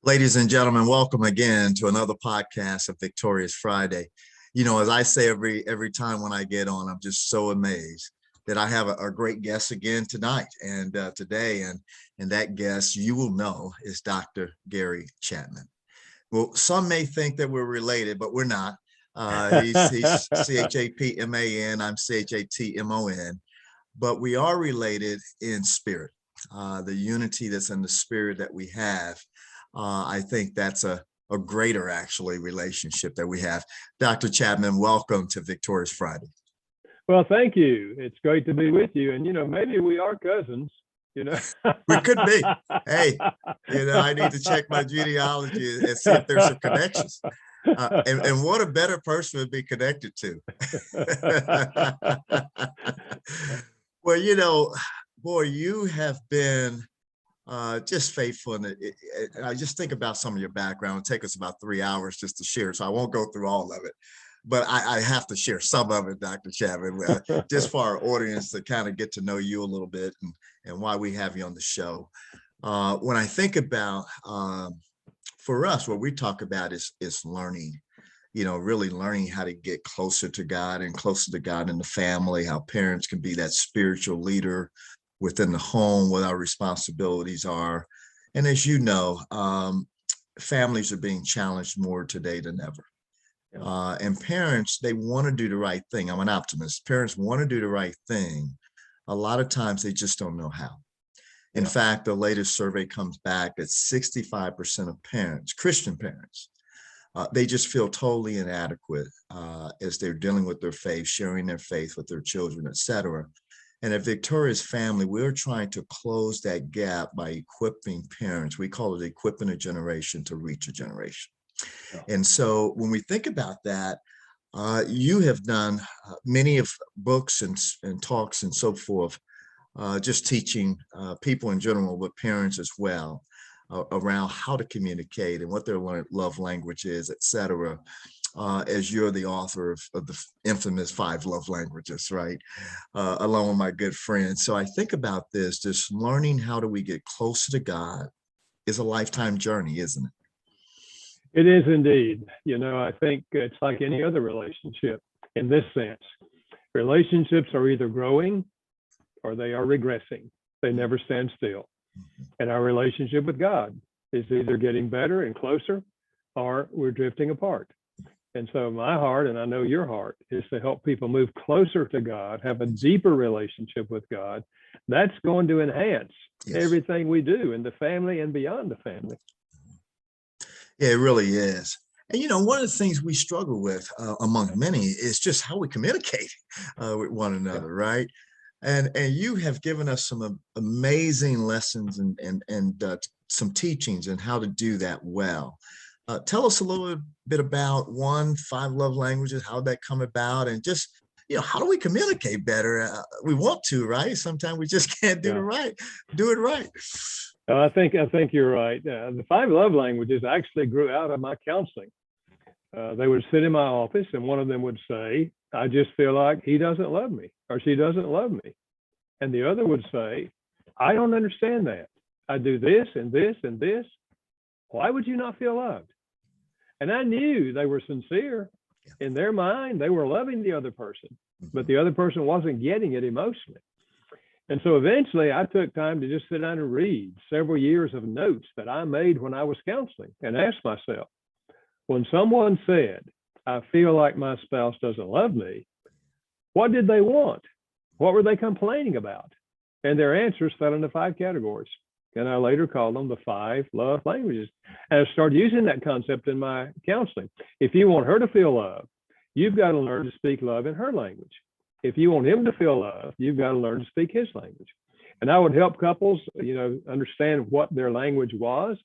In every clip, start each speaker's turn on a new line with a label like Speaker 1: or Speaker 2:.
Speaker 1: Ladies and gentlemen, welcome again to another podcast of Victorious Friday. You know, as I say every time when I get on, I'm just so amazed that I have a great guest again tonight and today, and that guest, you will know, is Dr. Gary Chapman. Well, some may think that we're related, but we're not. He's C-H-A-P-M-A-N, I'm C-H-A-T-M-O-N, but we are related in spirit. The unity that's in the spirit that we have. I think that's a greater, actually, relationship that we have. Dr. Chapman, welcome to Victorious Friday.
Speaker 2: Well, thank you. It's great to be with you. And, maybe we are cousins,
Speaker 1: We could be. Hey, I need to check my genealogy and see if there's some connections. And what a better person to be connected to. Well, boy, you have been just faithful. And I just think about some of your background. It'll take us about 3 hours just to share, so I won't go through all of it. But I have to share some of it, Dr. Chapman, just for our audience to kind of get to know you a little bit and why we have you on the show. When I think about, for us, what we talk about is learning, really learning how to get closer to God and closer to God in the family, how parents can be that spiritual leader within the home, what our responsibilities are. And as you know, families are being challenged more today than ever. And parents, they want to do the right thing. I'm an optimist. Parents want to do the right thing. A lot of times they just don't know how. In fact, the latest survey comes back that 65% of parents, Christian parents, they just feel totally inadequate as they're dealing with their faith, sharing their faith with their children, etc. And at Victorious Family, we're trying to close that gap by equipping parents. We call it equipping a generation to reach a generation. And so when we think about that, you have done many of books and talks and so forth, just teaching people in general, but parents as well, around how to communicate and what their love language is, etc. As you're the author of the infamous 5 love languages, right? Along with my good friend. So I think about this learning how do we get closer to God is a lifetime journey, isn't it?
Speaker 2: It is indeed. I think it's like any other relationship in this sense. Relationships are either growing or they are regressing. They never stand still. And our relationship with God is either getting better and closer or we're drifting apart. And so my heart, and I know your heart, is to help people move closer to God, have a deeper relationship with God. That's going to enhance everything we do in the family and beyond the family.
Speaker 1: Yeah, it really is. And one of the things we struggle with among many is just how we communicate with one another, right? And you have given us some amazing lessons and some teachings on how to do that well. Tell us a little bit about 5 love languages, how that come about, and just, how do we communicate better? We want to, right? Sometimes we just can't do it right.
Speaker 2: I think you're right. The 5 love languages actually grew out of my counseling. They would sit in my office and one of them would say, I just feel like he doesn't love me or she doesn't love me. And the other would say, I don't understand that. I do this and this and this. Why would you not feel loved? And I knew they were sincere. In their mind, they were loving the other person, but the other person wasn't getting it emotionally. And so eventually I took time to just sit down and read several years of notes that I made when I was counseling and asked myself, when someone said, I feel like my spouse doesn't love me, what did they want? What were they complaining about? And their answers fell into 5 categories. And I later called them the 5 love languages. And I started using that concept in my counseling. If you want her to feel love, you've got to learn to speak love in her language. If you want him to feel love, you've got to learn to speak his language. And I would help couples, understand what their language was,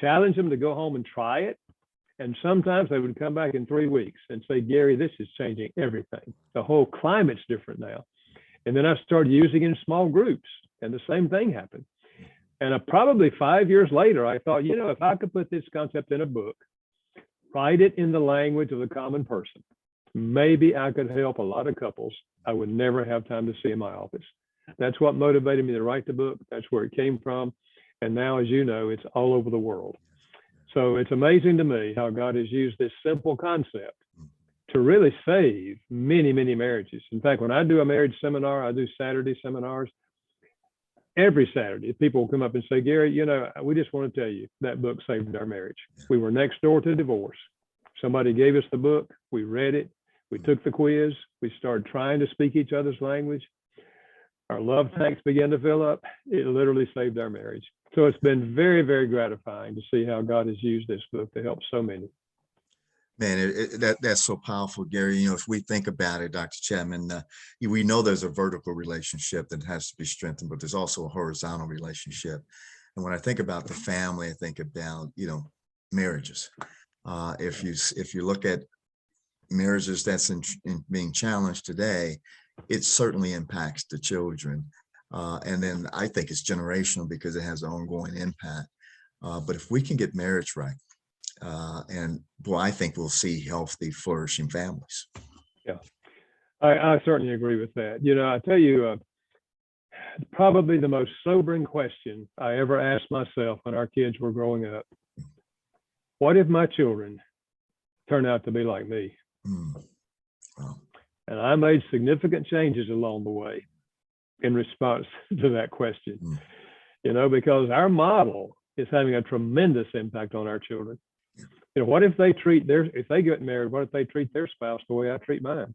Speaker 2: challenge them to go home and try it. And sometimes they would come back in 3 weeks and say, Gary, this is changing everything. The whole climate's different now. And then I started using it in small groups, and the same thing happened. And probably 5 years later, I thought, if I could put this concept in a book, write it in the language of the common person, maybe I could help a lot of couples I would never have time to see in my office. That's what motivated me to write the book. That's where it came from. And now, as you know, it's all over the world. So it's amazing to me how God has used this simple concept to really save many, many marriages. In fact, when I do a marriage seminar, I do Saturday seminars. Every Saturday, people will come up and say, Gary, you know, we just want to tell you that book saved our marriage. We were next door to divorce. Somebody gave us the book. We read it. We took the quiz. We started trying to speak each other's language. Our love tanks began to fill up. It literally saved our marriage. So it's been very, very gratifying to see how God has used this book to help so many.
Speaker 1: Man, that's so powerful, Gary. You know, if we think about it, Dr. Chapman, we know there's a vertical relationship that has to be strengthened, but there's also a horizontal relationship. And when I think about the family, I think about, you know, marriages. If you look at marriages that's in being challenged today, it certainly impacts the children. And then I think it's generational because it has an ongoing impact. But if we can get marriage right, and boy, I think we'll see healthy, flourishing families.
Speaker 2: Yeah, I certainly agree with that. You know, I tell you, probably the most sobering question I ever asked myself when our kids were growing up: what if my children turn out to be like me? Wow. And I made significant changes along the way in response to that question. You know, because our model is having a tremendous impact on our children. You know, what if they if they get married, what if they treat their spouse the way I treat mine?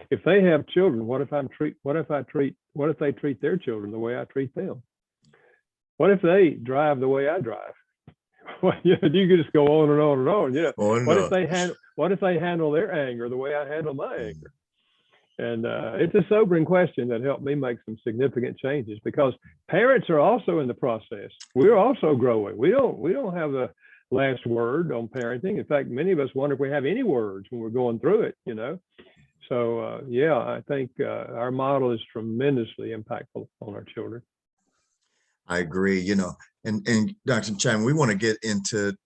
Speaker 2: If they have children, what if they treat their children the way I treat them? What if they drive the way I drive? Well, you know, you could just go on and on and on. You know, what if they handle their anger the way I handle my anger? And it's a sobering question that helped me make some significant changes, because parents are also in the process. We're also growing. We don't have the last word on parenting. In fact, many of us wonder if we have any words when we're going through it, you know. So yeah, I think our model is tremendously impactful on our children.
Speaker 1: I agree, you know, and Dr. Chapman, we want to get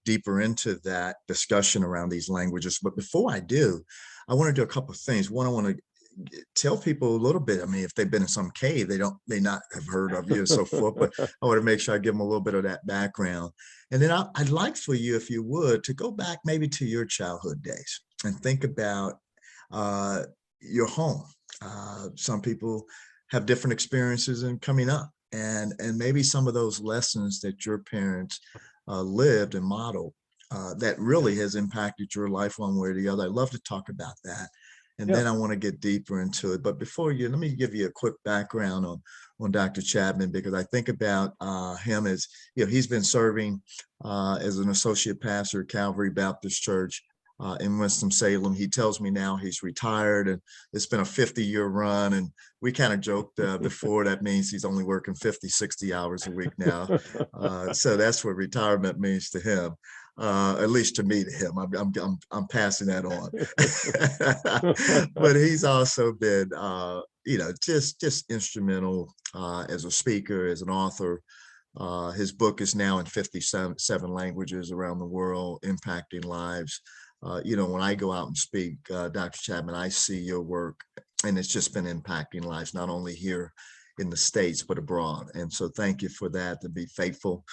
Speaker 1: deeper into that discussion around these languages. But before I do, I want to do a couple of things. One, I want to tell people a little bit. I mean, if they've been in some cave, they may not have heard of you and so forth, but I want to make sure I give them a little bit of that background. And then I'd like for you, if you would, to go back maybe to your childhood days and think about your home. Some people have different experiences in coming up, and maybe some of those lessons that your parents lived and modeled that really has impacted your life one way or the other. I'd love to talk about that. And then I want to get deeper into it. But before let me give you a quick background on Dr. Chapman, because I think about him as, you know, he's been serving as an associate pastor at Calvary Baptist Church in Winston-Salem. He tells me now he's retired, and it's been a 50-year run. And we kind of joked before, that means he's only working 50, 60 hours a week now. So that's what retirement means to him. At least to me, to him. I'm passing that on. But he's also been, you know, just instrumental as a speaker, as an author. His book is now in 57 languages around the world, impacting lives. You know, when I go out and speak, Dr. Chapman, I see your work, and it's just been impacting lives, not only here in the States, but abroad. And so thank you for that, to be faithful.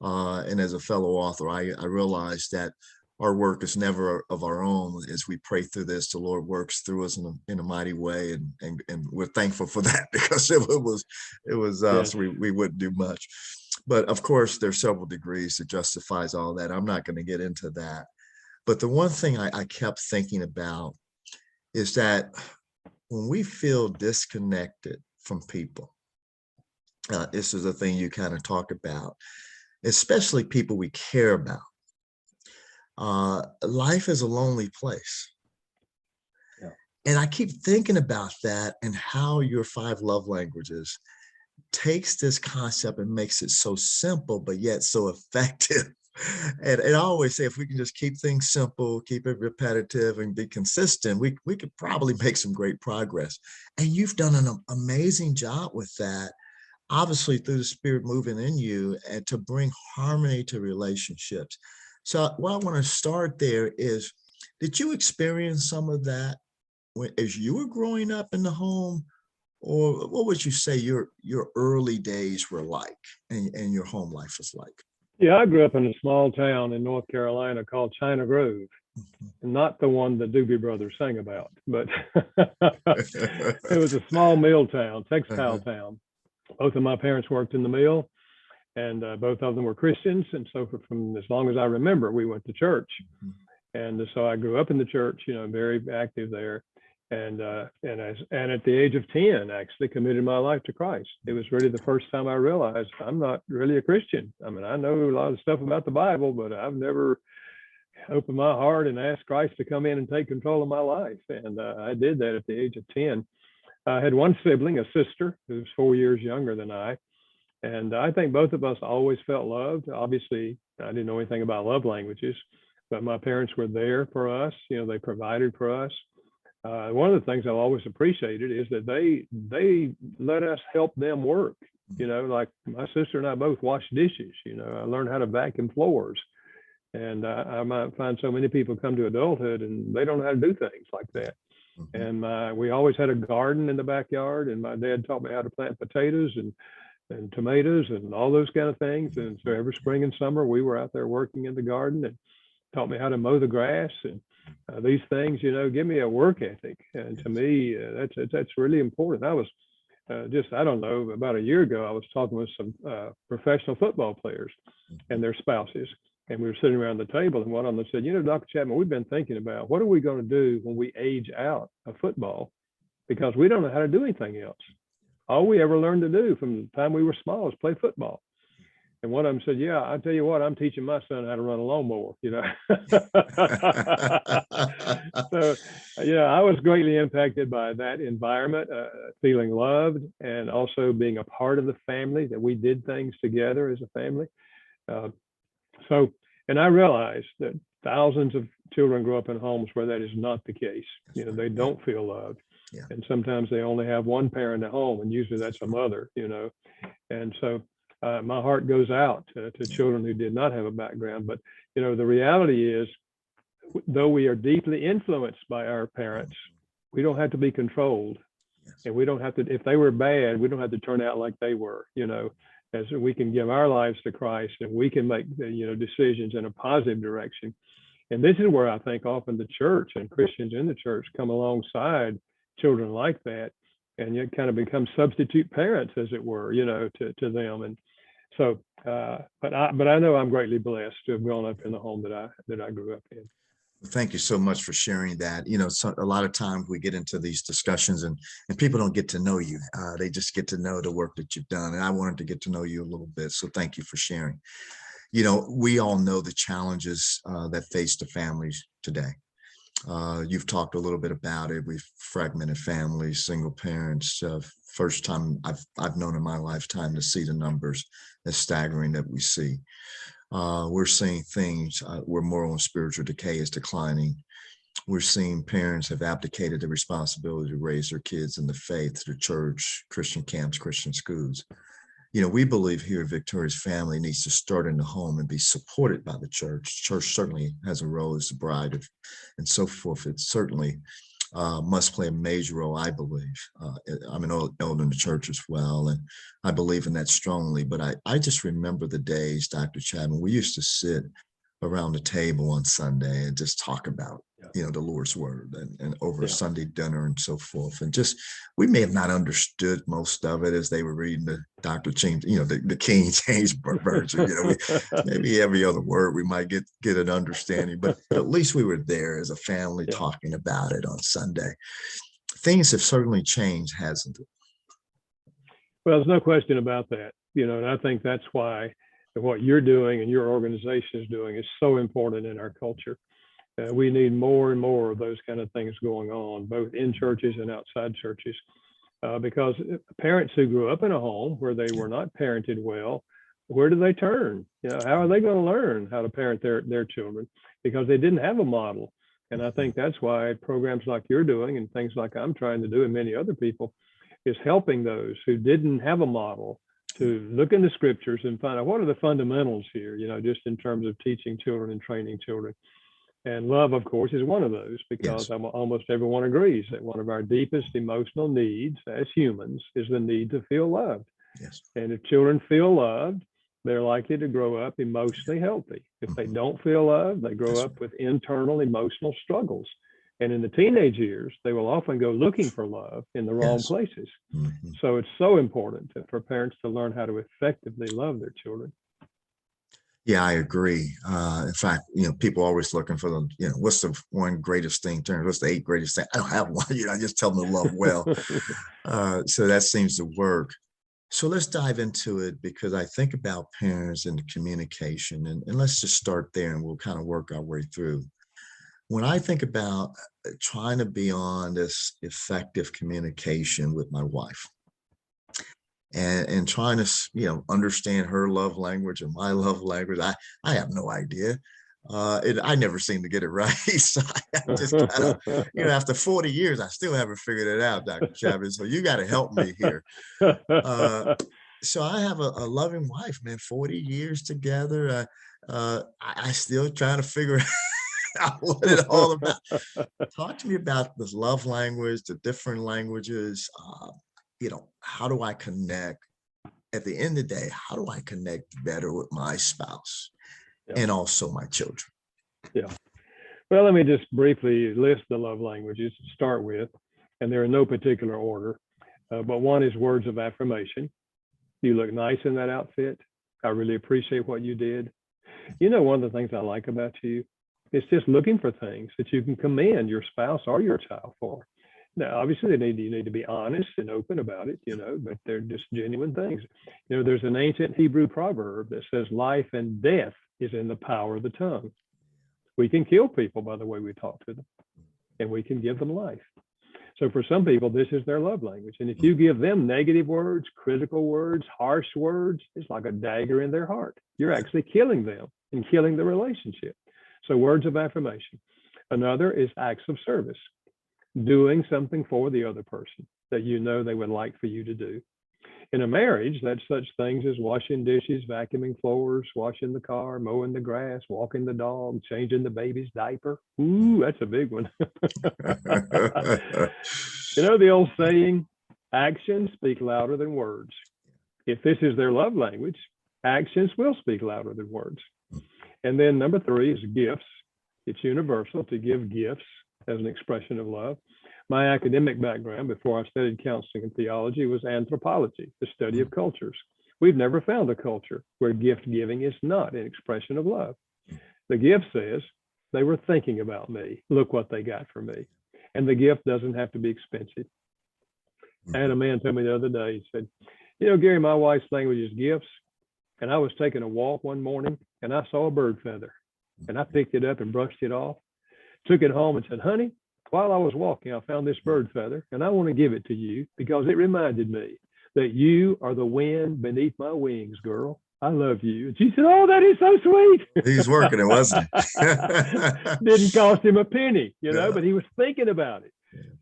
Speaker 1: And as a fellow author, I realize that our work is never of our own. As we pray through this, the Lord works through us in a mighty way, and we're thankful for that, because it was us. We wouldn't do much. But of course, there's several degrees that justifies all that. I'm not going to get into that. But the one thing I kept thinking about is that when we feel disconnected from people, this is a thing you kind of talk about, especially people we care about. Life is a lonely place. Yeah. And I keep thinking about that, and how your 5 love languages takes this concept and makes it so simple, but yet so effective. And I always say, if we can just keep things simple, keep it repetitive, and be consistent, we could probably make some great progress. And you've done an amazing job with that, obviously through the Spirit moving in you, and to bring harmony to relationships. So what I want to start there is, did you experience some of that as you were growing up in the home, or what would you say your early days were like, and your home life was like?
Speaker 2: Yeah, I grew up in a small town in North Carolina called China Grove, not the one the Doobie Brothers sang about, but it was a small mill town, textile town. Both of my parents worked in the mill, and both of them were Christians. And so from as long as I remember, we went to church. And so I grew up in the church, very active there. And at the age of 10, actually committed my life to Christ. It was really the first time I realized I'm not really a Christian. I mean, I know a lot of stuff about the Bible, but I've never opened my heart and asked Christ to come in and take control of my life. And I did that at the age of 10. I had one sibling, a sister, who was 4 years younger than I. And I think both of us always felt loved. Obviously, I didn't know anything about love languages, but my parents were there for us. They provided for us. One of the things I've always appreciated is that they let us help them work. Like my sister and I both wash dishes. I learned how to vacuum floors. And I might find so many people come to adulthood and they don't know how to do things like that. And we always had a garden in the backyard, and my dad taught me how to plant potatoes and tomatoes and all those kind of things. And so every spring and summer we were out there working in the garden, and taught me how to mow the grass and these things. Give me a work ethic. And to me, that's really important. I was I don't know, about a year ago, I was talking with some professional football players and their spouses. And we were sitting around the table, and one of them said, Dr. Chapman, we've been thinking about what are we going to do when we age out of football, because we don't know how to do anything else. All we ever learned to do from the time we were small is play football. And one of them said, yeah, I tell you what, I'm teaching my son how to run a lawnmower, So, I was greatly impacted by that environment, feeling loved, and also being a part of the family, that we did things together as a family. And I realized that thousands of children grow up in homes where that is not the case. They don't feel loved. Yeah. And sometimes they only have one parent at home, and usually that's a mother, And so my heart goes out to children who did not have a background. But, the reality is, though we are deeply influenced by our parents, we don't have to be controlled. And we don't have to, if they were bad, we don't have to turn out like they were, as we can give our lives to Christ, and we can make, decisions in a positive direction. And this is where I think often the church and Christians in the church come alongside children like that, and yet kind of become substitute parents, as it were, to them. And so, but I know I'm greatly blessed to have grown up in the home that I grew up in.
Speaker 1: Thank you so much for sharing that. So a lot of times we get into these discussions and people don't get to know you. They just get to know the work that you've done. And I wanted to get to know you a little bit. So thank you for sharing. We all know the challenges that face the families today. You've talked a little bit about it. We've fragmented families, single parents. First time I've known in my lifetime to see the numbers as staggering that we see. We're seeing things where moral and spiritual decay is declining. We're seeing parents have abdicated the responsibility to raise their kids in the faith, the church, Christian camps, Christian schools. We believe here at Victoria's Family needs to start in the home and be supported by the church. Church certainly has a role as the bride and so forth. It certainly must play a major role, I believe. I'm an elder in the church as well, and I believe in that strongly. But I just remember the days, Dr. Chapman, we used to sit around the table on Sunday and just talk about, the Lord's word and over a Sunday dinner and so forth. And just, we may have not understood most of it as they were reading the Dr. James, the King James version. Maybe every other word we might get an understanding, but at least we were there as a family talking about it on Sunday. Things have certainly changed, hasn't it?
Speaker 2: Well, there's no question about that. And I think that's why what you're doing and your organization is doing is so important in our culture. We need more and more of those kind of things going on, both in churches and outside churches, because parents who grew up in a home where they were not parented well, where do they turn? How are they going to learn how to parent their children? Because they didn't have a model. And I think that's why programs like you're doing and things like I'm trying to do and many other people is helping those who didn't have a model to look in the scriptures and find out what are the fundamentals here, just in terms of teaching children and training children. And love, of course, is one of those, because
Speaker 1: Yes.
Speaker 2: almost everyone agrees that one of our deepest emotional needs as humans is the need to feel loved.
Speaker 1: Yes.
Speaker 2: And if children feel loved, they're likely to grow up emotionally healthy. If they don't feel loved, they grow
Speaker 1: That's
Speaker 2: up with internal emotional struggles. And in the teenage years, they will often go looking for love in the wrong
Speaker 1: Yes.
Speaker 2: places.
Speaker 1: Mm-hmm.
Speaker 2: So it's so important for parents to learn how to effectively love their children.
Speaker 1: Yeah, I agree. In fact, people are always looking for them. What's the one greatest thing? What's the 8 greatest thing? I don't have one. I just tell them to love well. So that seems to work. So let's dive into it, because I think about parents and the communication, and let's just start there and we'll kind of work our way through. When I think about trying to be on this effective communication with my wife, and trying to understand her love language and my love language, I have no idea. I never seem to get it right. So I just kind of, after 40 years, I still haven't figured it out, Dr. Chapman. So you got to help me here. So I have a loving wife, man, 40 years together. I still trying to figure out what it's all about. Talk to me about this love language, the different languages. How do I connect? At the end of the day, how do I connect better with my spouse and also my children?
Speaker 2: Yeah. Well, let me just briefly list the love languages to start with, and they're in no particular order. But one is words of affirmation. You look nice in that outfit. I really appreciate what you did. One of the things I like about you is just looking for things that you can commend your spouse or your child for. Now, obviously, you need to be honest and open about it, but they're just genuine things. There's an ancient Hebrew proverb that says life and death is in the power of the tongue. We can kill people by the way we talk to them, and we can give them life. So for some people, this is their love language. And if you give them negative words, critical words, harsh words, it's like a dagger in their heart. You're actually killing them and killing the relationship. So words of affirmation. Another is acts of service. Doing something for the other person that they would like for you to do. In a marriage, that's such things as washing dishes, vacuuming floors, washing the car, mowing the grass, walking the dog, changing the baby's diaper. Ooh, that's a big one. The old saying, actions speak louder than words. If this is their love language, actions will speak louder than words. And then number 3 is gifts. It's universal to give gifts as an expression of love. My academic background before I studied counseling and theology was anthropology, the study of cultures. We've never found a culture where gift giving is not an expression of love. The gift says, they were thinking about me. Look what they got for me. And the gift doesn't have to be expensive. I had a man tell me the other day, he said, Gary, my wife's language is gifts. And I was taking a walk one morning and I saw a bird feather. And I picked it up and brushed it off. Took it home and said, honey, while I was walking, I found this bird feather and I want to give it to you because it reminded me that you are the wind beneath my wings, girl. I love you. And she said, oh, that is so sweet.
Speaker 1: He's working it, wasn't he?
Speaker 2: Didn't cost him a penny, but he was thinking about it.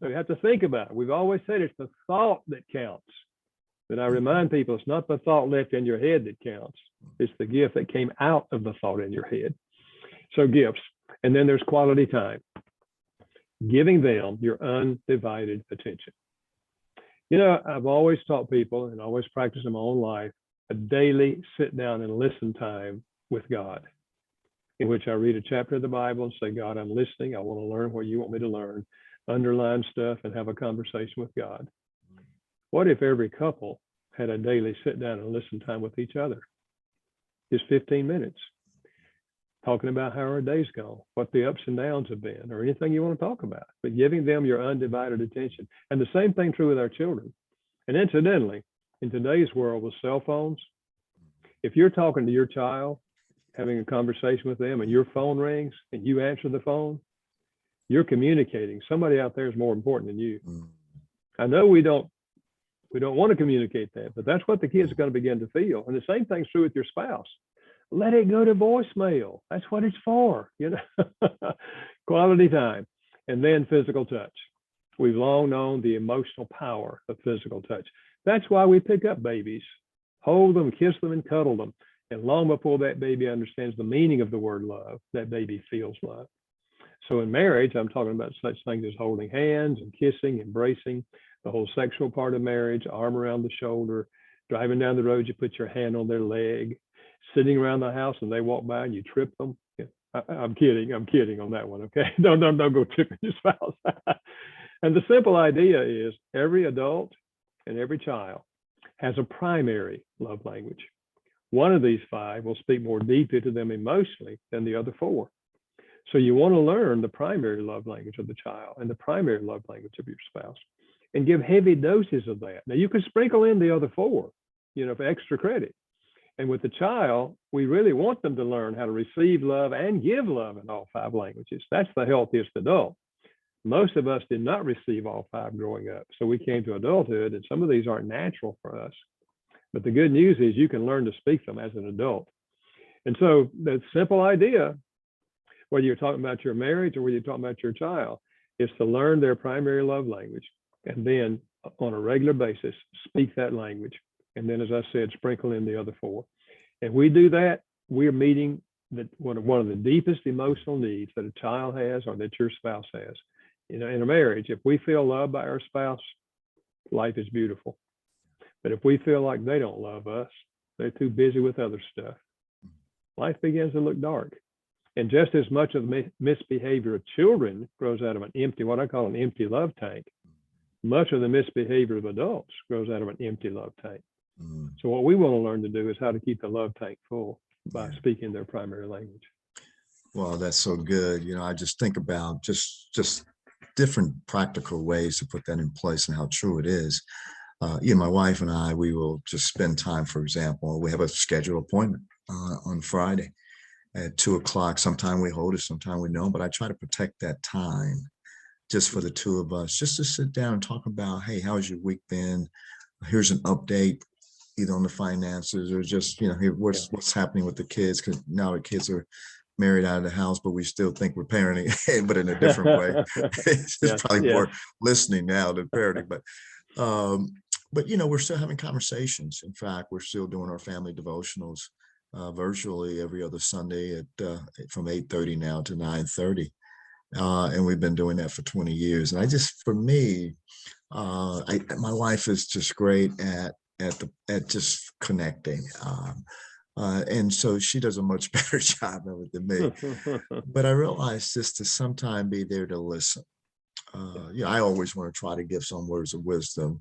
Speaker 2: So you have to think about it. We've always said it's the thought that counts. But I remind people, it's not the thought left in your head that counts. It's the gift that came out of the thought in your head. So gifts. And then there's quality time. Giving them your undivided attention. I've always taught people and always practiced in my own life a daily sit down and listen time with God, in which I read a chapter of the Bible and say, God, I'm listening. I want to learn what you want me to learn. Underline stuff and have a conversation with God. What if every couple had a daily sit down and listen time with each other? Just 15 minutes. Talking about how our day's gone, what the ups and downs have been, or anything you want to talk about, but giving them your undivided attention. And the same thing true with our children. And incidentally, in today's world with cell phones, if you're talking to your child, having a conversation with them, and your phone rings and you answer the phone, you're communicating. Somebody out there is more important than you. I know we don't want to communicate that, but that's what the kids are going to begin to feel. And the same thing's true with your spouse. Let it go to voicemail. That's what it's for, Quality time. And then physical touch. We've long known the emotional power of physical touch. That's why we pick up babies, hold them, kiss them, and cuddle them. And long before that baby understands the meaning of the word love, that baby feels love. So in marriage, I'm talking about such things as holding hands and kissing, embracing, the whole sexual part of marriage, arm around the shoulder, driving down the road, you put your hand on their leg, sitting around the house and they walk by and you trip them. I'm kidding on that one, okay? Don't go tripping your spouse. And the simple idea is every adult and every child has a primary love language. One of these five will speak more deeply to them emotionally than the other four. So you want to learn the primary love language of the child and the primary love language of your spouse and give heavy doses of that. Now you can sprinkle in the other four, for extra credit. And with the child, we really want them to learn how to receive love and give love in all five languages. That's the healthiest adult. Most of us did not receive all five growing up. So we came to adulthood and some of these aren't natural for us. But the good news is you can learn to speak them as an adult. And so the simple idea, whether you're talking about your marriage or whether you're talking about your child, is to learn their primary love language and then on a regular basis, speak that language. And then, as I said, sprinkle in the other four. And we do that, we're meeting one of the deepest emotional needs that a child has or that your spouse has. In a marriage, if we feel loved by our spouse, life is beautiful. But if we feel like they don't love us, they're too busy with other stuff, life begins to look dark. And just as much of the misbehavior of children grows out of what I call an empty love tank, much of the misbehavior of adults grows out of an empty love tank. So what we want to learn to do is how to keep the love tank full by speaking their primary language.
Speaker 1: Well, that's so good. I just think about just different practical ways to put that in place and how true it is. My wife and I, we will just spend time, for example, we have a scheduled appointment on Friday at 2:00. Sometime we hold it, sometime we don't, but I try to protect that time just for the two of us, just to sit down and talk about, hey, how's your week been? Here's an update, either on the finances or just, here, what's happening with the kids, because now the kids are married out of the house, but we still think we're parenting, but in a different way. It's probably more listening now than parenting, but we're still having conversations. In fact, we're still doing our family devotionals virtually every other Sunday from 8:30 now to 9:30. And we've been doing that for 20 years. And for me, my wife is just great at just connecting. And so she does a much better job of it than me. But I realized just to sometime be there to listen. I always want to try to give some words of wisdom.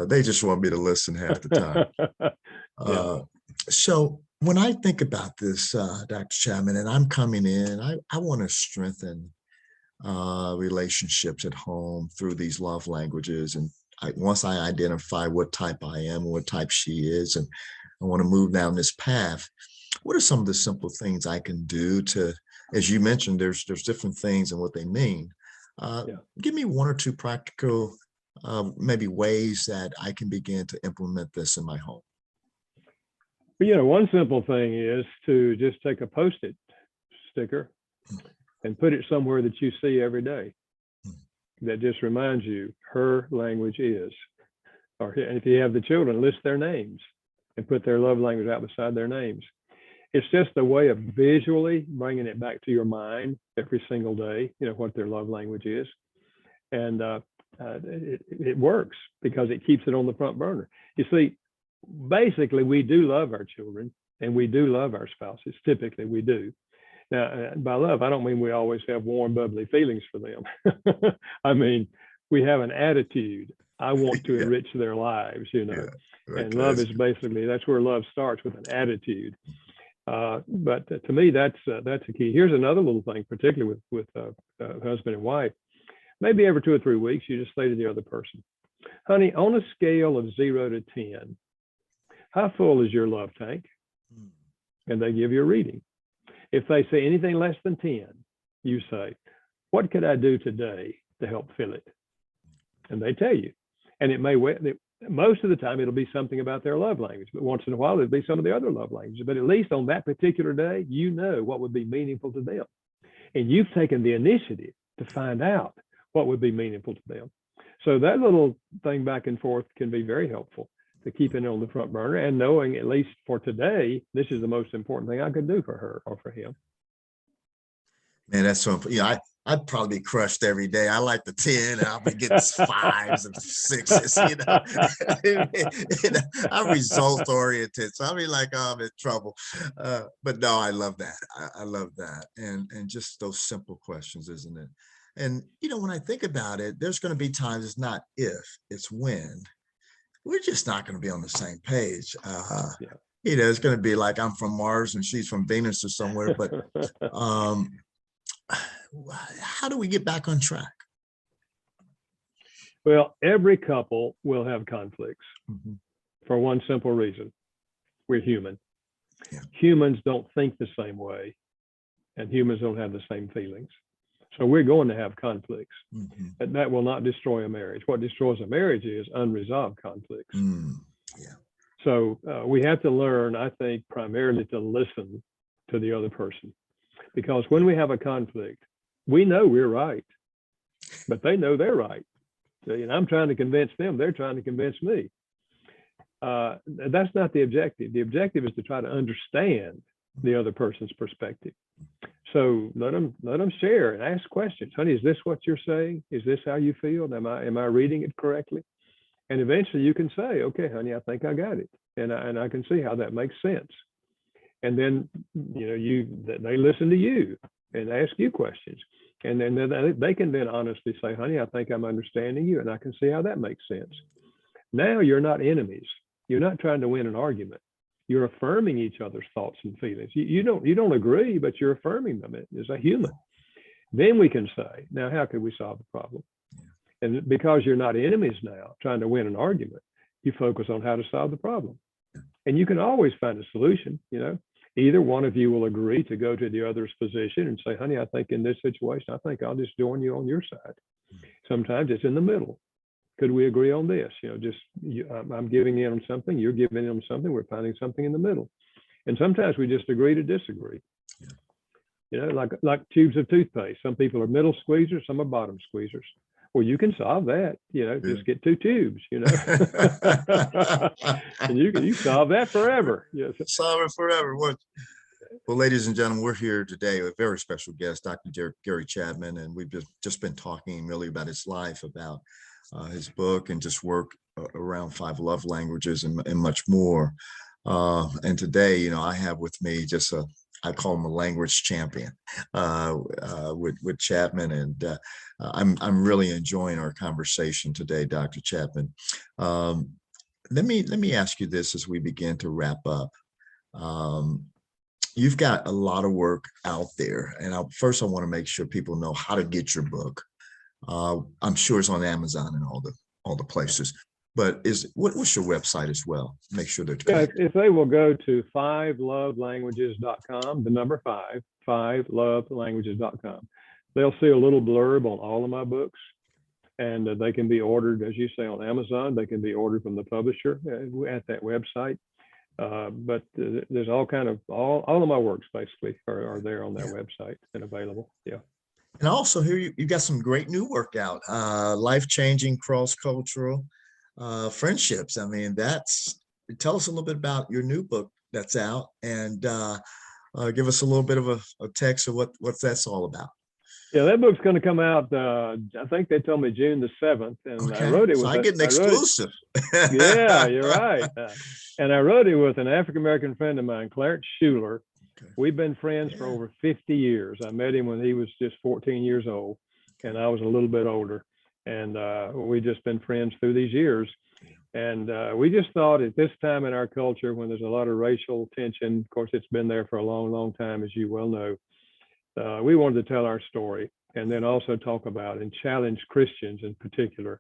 Speaker 1: They just want me to listen half the time. So when I think about this, Dr. Chapman, and I'm coming in, I want to strengthen relationships at home through these love languages. And once I identify what type I am and what type she is, and I want to move down this path, what are some of the simple things I can do to, as you mentioned, there's different things and what they mean. Give me one or two practical, maybe ways that I can begin to implement this in my home.
Speaker 2: One simple thing is to just take a Post-it sticker and put it somewhere that you see every day that just reminds you her language is. And if you have the children, list their names and put their love language out beside their names. It's just a way of visually bringing it back to your mind every single day, what their love language is. And it works because it keeps it on the front burner. You see, basically, we do love our children and we do love our spouses. Typically, we do. Now, by love, I don't mean we always have warm, bubbly feelings for them. I mean, we have an attitude. I want to enrich their lives, and love is basically, that's where love starts, with an attitude. But to me, that's a key. Here's another little thing, particularly with husband and wife. Maybe every 2 or 3 weeks, you just say to the other person, honey, on a scale of 0 to 10, how full is your love tank? And they give you a reading. If they say anything less than 10, you say, what could I do today to help fill it? And they tell you. And it may, most of the time, it'll be something about their love language, but once in a while, it'll be some of the other love languages. But at least on that particular day, what would be meaningful to them. And you've taken the initiative to find out what would be meaningful to them. So that little thing back and forth can be very helpful to keep it on the front burner and knowing, at least for today, this is the most important thing I could do for her or for him.
Speaker 1: Man, that's so important. I'd probably be crushed every day. I like the 10 and I'll be getting 5s and 6s, you know. I'm result oriented. So I'll be like, oh, I'm in trouble. But no, I love that. I love that. And just those simple questions, isn't it? And, you know, when I think about it, there's going to be times it's not if, it's when. We're just not going to be on the same page.
Speaker 2: Yeah.
Speaker 1: You know, it's going to be like I'm from Mars and she's from Venus or somewhere. But how do we get back on track?
Speaker 2: Well, every couple will have conflicts for one simple reason. We're human.
Speaker 1: Yeah.
Speaker 2: Humans don't think the same way, and humans don't have the same feelings. So we're going to have conflicts. And that will not destroy a marriage. What destroys a marriage is unresolved conflicts.
Speaker 1: Yeah.
Speaker 2: So we have to learn, I think, primarily to listen to the other person. Because when we have a conflict, we know we're right, but they know they're right. So, you know, I'm trying to convince them, they're trying to convince me. That's not the objective. The objective is to try to understand the other person's perspective. So let them share and ask questions. Honey, is this what you're saying? Is this how you feel? Am I reading it correctly? And eventually you can say, okay, honey, I think I got it. And I can see how that makes sense. And then, you know, they listen to you and ask you questions. And then they can then honestly say, honey, I think I'm understanding you. And I can see how that makes sense. Now you're not enemies. You're not trying to win an argument. You're affirming each other's thoughts and feelings. You don't agree, but you're affirming them as a human. Then we can say, now, how could we solve the problem? And because you're not enemies now, trying to win an argument, you focus on how to solve the problem. And you can always find a solution, you know. Either one of you will agree to go to the other's position and say, honey, I think in this situation, I think I'll just join you on your side. Sometimes it's in the middle. Could we agree on this? You know, I'm giving in on something, you're giving in on something, we're finding something in the middle. And sometimes we just agree to disagree. You know, like tubes of toothpaste. Some people are middle squeezers, some are bottom squeezers. Well, you can solve that, you know, just get 2 tubes, you know. And you solve that forever. Yes.
Speaker 1: Solve it forever. Well, ladies and gentlemen, we're here today with a very special guest, Dr. Gary Chapman, and we've just been talking really about his life, about his book and just work around 5 love languages and much more. And today, you know, I have with me just I call him a language champion with Chapman, and I'm really enjoying our conversation today, Dr. Chapman. Let me ask you this as we begin to wrap up. You've got a lot of work out there, and first I want to make sure people know how to get your book. I'm sure it's on Amazon and all the places. But what's your website as well? Make sure they're connected.
Speaker 2: If they will go to 5lovelanguages.com, the number 5lovelanguages.com, they'll see a little blurb on all of my books, and they can be ordered, as you say, on Amazon. They can be ordered from the publisher at that website. But there's all of my works basically are there on that website and available. Yeah.
Speaker 1: And also here you got some great new work out, life-changing cross-cultural friendships. I mean, tell us a little bit about your new book that's out, and give us a little bit of a text of what that's all about.
Speaker 2: Yeah, that book's going to come out. I think they told me June the 7th, and
Speaker 1: okay.
Speaker 2: I wrote it.
Speaker 1: So I get an exclusive.
Speaker 2: Yeah, you're right. And I wrote it with an African-American friend of mine, Clarence Schuler. Okay. We've been friends for over 50 years. I met him when he was just 14 years old, and I was a little bit older. And we've just been friends through these years. And we just thought at this time in our culture, when there's a lot of racial tension, of course, it's been there for a long, long time, as you well know, we wanted to tell our story and then also talk about and challenge Christians in particular.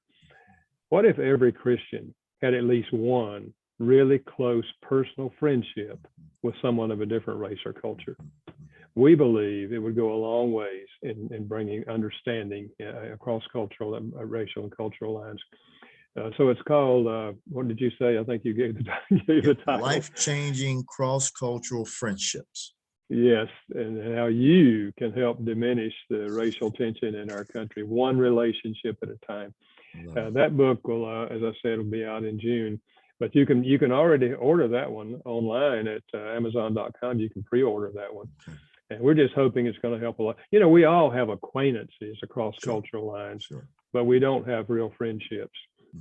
Speaker 2: What if every Christian had at least one really close personal friendship with someone of a different race or culture? We believe it would go a long ways in bringing understanding across cultural, racial, and cultural lines. So it's called, what did you say? I think you gave the title.
Speaker 1: Life-changing cross-cultural friendships.
Speaker 2: Yes, and how you can help diminish the racial tension in our country, one relationship at a time. That book will, as I said, will be out in June. But you can already order that one online at Amazon.com. You can pre-order that one. And we're just hoping it's going to help a lot. You know, we all have acquaintances across
Speaker 1: Sure.
Speaker 2: cultural lines,
Speaker 1: Sure.
Speaker 2: but we don't have real friendships.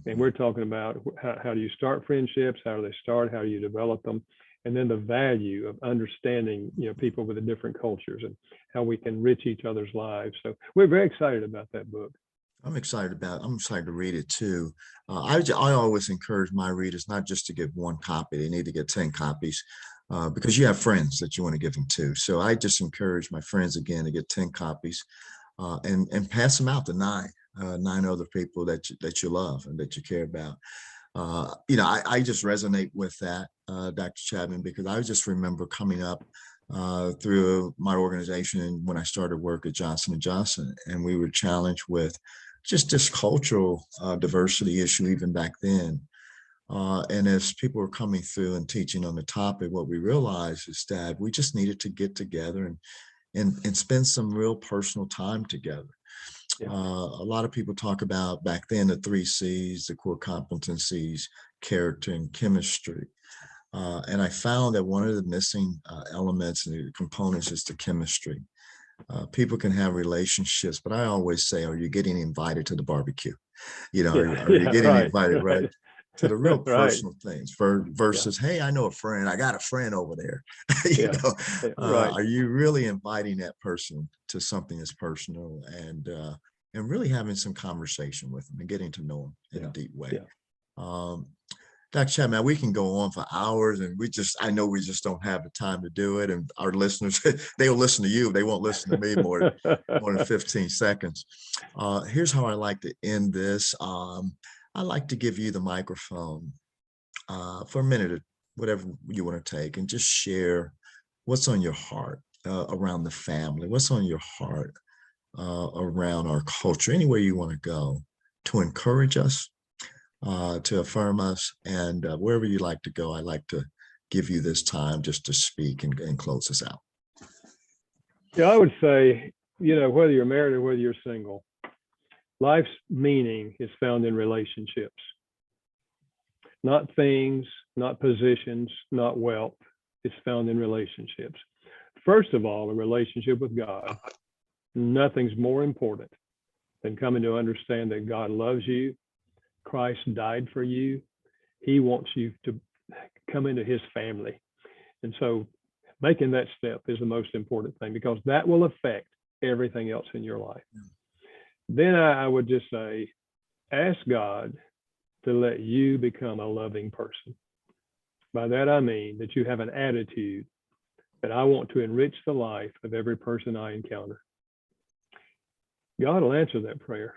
Speaker 2: And
Speaker 1: Mhm.
Speaker 2: we're talking about how do you start friendships? How do they start? How do you develop them? And then the value of understanding, you know, people with the different cultures and how we can enrich each other's lives. So we're very excited about that book.
Speaker 1: I'm excited to read it too. I always encourage my readers not just to get one copy, they need to get 10 copies because you have friends that you want to give them to. So I just encourage my friends again to get 10 copies and pass them out to nine other people that you love and that you care about. You know, I just resonate with that, Dr. Chapman, because I just remember coming up through my organization when I started work at Johnson & Johnson, and we were challenged with just this cultural diversity issue even back then. And as people were coming through and teaching on the topic, what we realized is that we just needed to get together and spend some real personal time together.
Speaker 2: Yeah.
Speaker 1: A lot of people talk about back then the 3 C's, the core competencies, character and chemistry. And I found that one of the missing elements and components is the chemistry. People can have relationships, but I always say, are you getting invited to the barbecue? You know, are you getting invited, right? To the real personal things versus, hey, I know a friend, I got a friend over there. You know, are you really inviting that person to something that's personal and really having some conversation with them and getting to know them in a deep way? Dr. Chapman, we can go on for hours, and I know we just don't have the time to do it. And our listeners, they'll listen to you. They won't listen to me more than 15 seconds. Here's how I like to end this. I like to give you the microphone for a minute, whatever you want to take, and just share what's on your heart around the family, what's on your heart around our culture, anywhere you want to go to encourage us, to affirm us, and wherever you like to go, I like to give you this time just to speak and close us out.
Speaker 2: Yeah, I would say, you know, whether you're married or whether you're single, life's meaning is found in relationships, not things, not positions, not wealth. It's found in relationships. First of all, a relationship with God. Nothing's more important than coming to understand that God loves you. Christ died for you. He wants you to come into his family. And so making that step is the most important thing, because that will affect everything else in your life. Then I would just say, ask God to let you become a loving person. By that, I mean that you have an attitude that I want to enrich the life of every person I encounter. God will answer that prayer.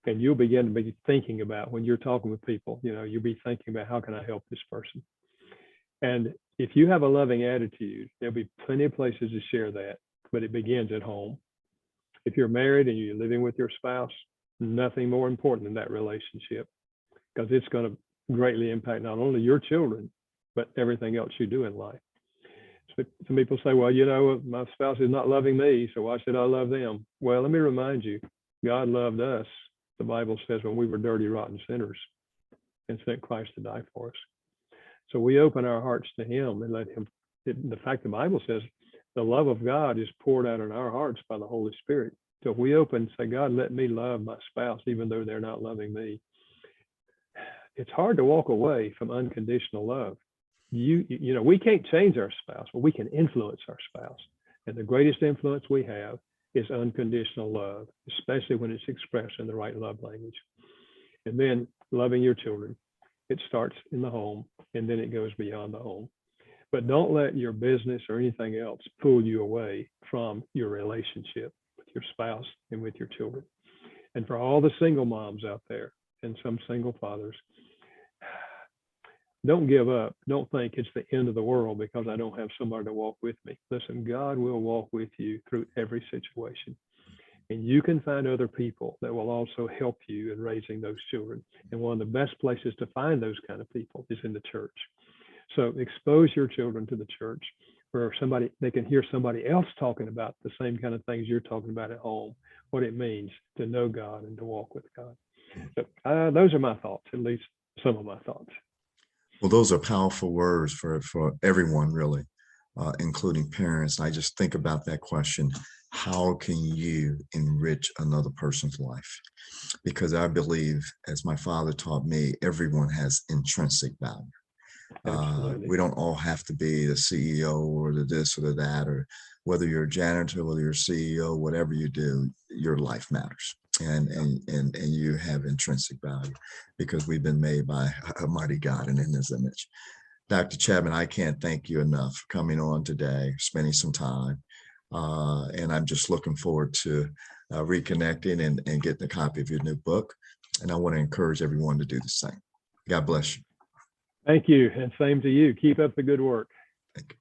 Speaker 2: And you'll begin to be thinking about, when you're talking with people, you know, you'll be thinking about, how can I help this person? And if you have a loving attitude, there'll be plenty of places to share that, but it begins at home. If you're married and you're living with your spouse, nothing more important than that relationship, because it's going to greatly impact not only your children, but everything else you do in life. So some people say, well, you know, my spouse is not loving me, so why should I love them? Well, let me remind you, God loved us. The Bible says when we were dirty, rotten sinners, and sent Christ to die for us. So we open our hearts to him and let him. The fact the Bible says the love of God is poured out in our hearts by the Holy Spirit. So if we open and say, God, let me love my spouse, even though they're not loving me. It's hard to walk away from unconditional love. You know, we can't change our spouse, but we can influence our spouse. And the greatest influence we have is unconditional love, especially when it's expressed in the right love language. And then loving your children. It starts in the home, and then it goes beyond the home. But don't let your business or anything else pull you away from your relationship with your spouse and with your children. And for all the single moms out there and some single fathers, don't give up. Don't think it's the end of the world because I don't have somebody to walk with me. Listen, God will walk with you through every situation. And you can find other people that will also help you in raising those children. And one of the best places to find those kind of people is in the church. So expose your children to the church, where they can hear somebody else talking about the same kind of things you're talking about at home, what it means to know God and to walk with God. So those are my thoughts, at least some of my thoughts.
Speaker 1: Well, those are powerful words for everyone, really. including parents. I just think about that question: how can you enrich another person's life? Because I believe, as my father taught me, everyone has intrinsic value.
Speaker 2: Absolutely.
Speaker 1: We don't all have to be the CEO or the this or the that, or whether you're a janitor, whether you're a CEO, whatever you do, your life matters. And you have intrinsic value because we've been made by a mighty God and in his image. Dr. Chapman, I can't thank you enough for coming on today, spending some time. And I'm just looking forward to reconnecting and getting a copy of your new book. And I want to encourage everyone to do the same. God bless you.
Speaker 2: Thank you. And same to you. Keep up the good work.
Speaker 1: Thank you.